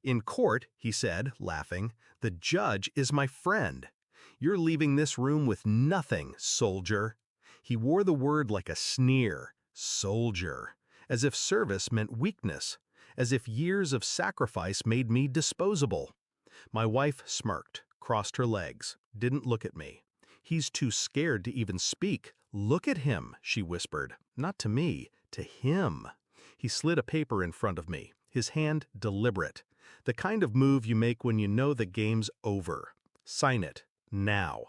In court, he said, laughing, the judge is my friend. You're leaving this room with nothing, soldier. He wore the word like a sneer, soldier, as if service meant weakness, as if years of sacrifice made me disposable. My wife smirked, crossed her legs, didn't look at me. He's too scared to even speak. Look at him, she whispered. Not to me, to him. He slid a paper in front of me, his hand deliberate. The kind of move you make when you know the game's over. Sign it, now.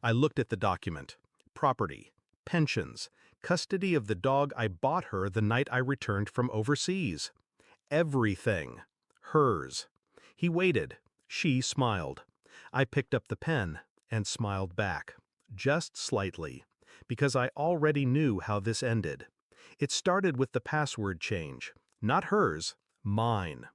I looked at the document. Property, pensions, custody of the dog I bought her the night I returned from overseas. Everything. Hers. He waited. She smiled. I picked up the pen and smiled back, just slightly, because I already knew how this ended. It started with the password change. Not hers, mine.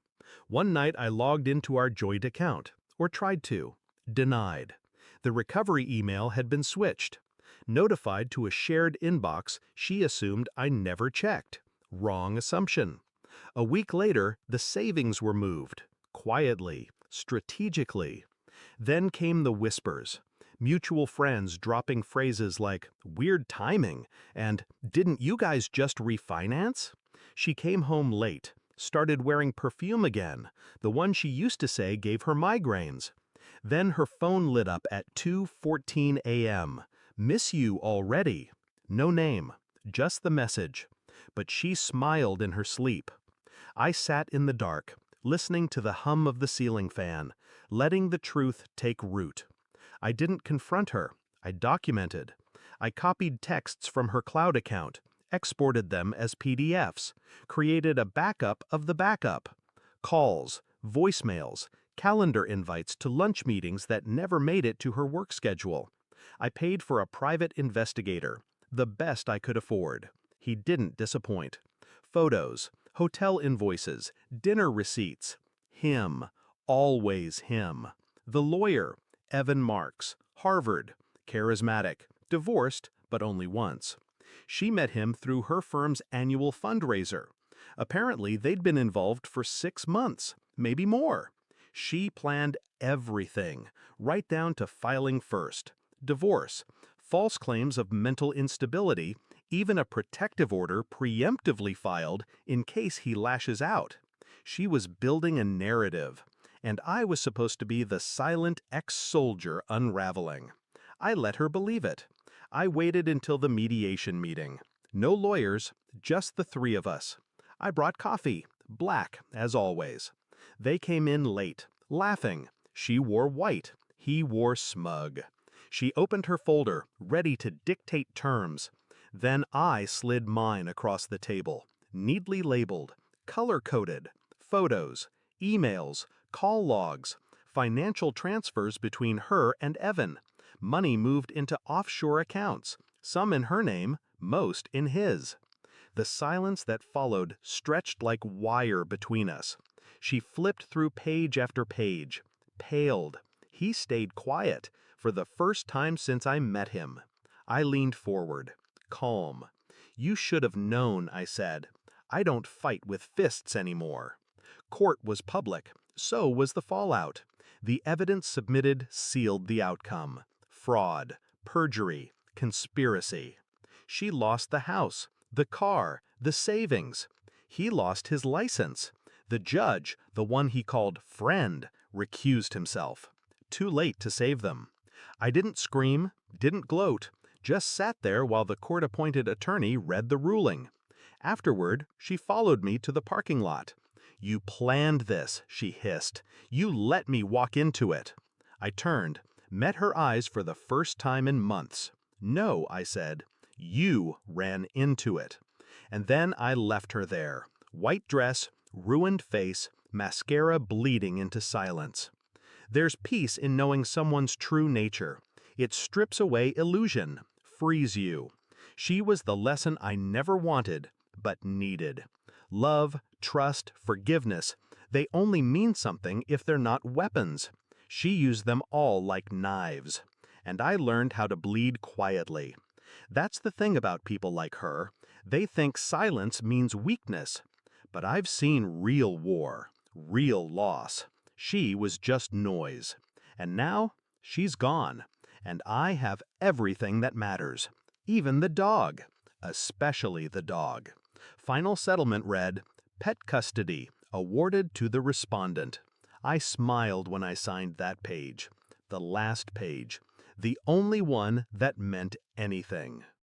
One night I logged into our joint account, or tried to. Denied. The recovery email had been switched. Notified to a shared inbox she assumed I never checked. Wrong assumption. A week later, the savings were moved. Quietly, strategically. Then came the whispers. Mutual friends dropping phrases like, weird timing, and didn't you guys just refinance? She came home late, started wearing perfume again, the one she used to say gave her migraines. Then her phone lit up at 2:14 a.m. Miss you already. No name, just the message. But she smiled in her sleep. I sat in the dark, listening to the hum of the ceiling fan, letting the truth take root. I didn't confront her. I documented. I copied texts from her cloud account, exported them as PDFs, created a backup of the backup. Calls, voicemails, calendar invites to lunch meetings that never made it to her work schedule. I paid for a private investigator, the best I could afford. He didn't disappoint. Photos, hotel invoices, dinner receipts. Him, always him. The lawyer, Evan Marks, Harvard, charismatic, divorced, but only once. She met him through her firm's annual fundraiser. Apparently, they'd been involved for 6 months, maybe more. She planned everything, right down to filing first. Divorce, false claims of mental instability, even a protective order preemptively filed in case he lashes out. She was building a narrative, and I was supposed to be the silent ex-soldier unraveling. I let her believe it. I waited until the mediation meeting. No lawyers, just the three of us. I brought coffee, black, as always. They came in late, laughing. She wore white. He wore smug. She opened her folder, ready to dictate terms. Then I slid mine across the table, neatly labeled, color-coded, photos, emails, call logs, financial transfers between her and Evan, money moved into offshore accounts, some in her name, most in his. The silence that followed stretched like wire between us. She flipped through page after page, paled. He stayed quiet, for the first time since I met him. I leaned forward, calm. You should have known, I said. I don't fight with fists anymore. Court was public, so was the fallout. The evidence submitted sealed the outcome. Fraud, perjury, conspiracy. She lost the house, the car, the savings. He lost his license. The judge, the one he called friend, recused himself. Too late to save them. I didn't scream, didn't gloat, just sat there while the court-appointed attorney read the ruling. Afterward, she followed me to the parking lot. You planned this, she hissed. You let me walk into it. I turned, met her eyes for the first time in months. No, I said. You ran into it. And then I left her there. White dress, ruined face, mascara bleeding into silence. There's peace in knowing someone's true nature. It strips away illusion, frees you. She was the lesson I never wanted, but needed. Love, trust, forgiveness, they only mean something if they're not weapons. She used them all like knives. And I learned how to bleed quietly. That's the thing about people like her. They think silence means weakness. But I've seen real war, Real loss. She was just noise. And now, she's gone. And I have everything that matters. Even the dog. Especially the dog. Final settlement read, Pet custody, awarded to the respondent. I smiled when I signed that page. The last page. The only one that meant anything.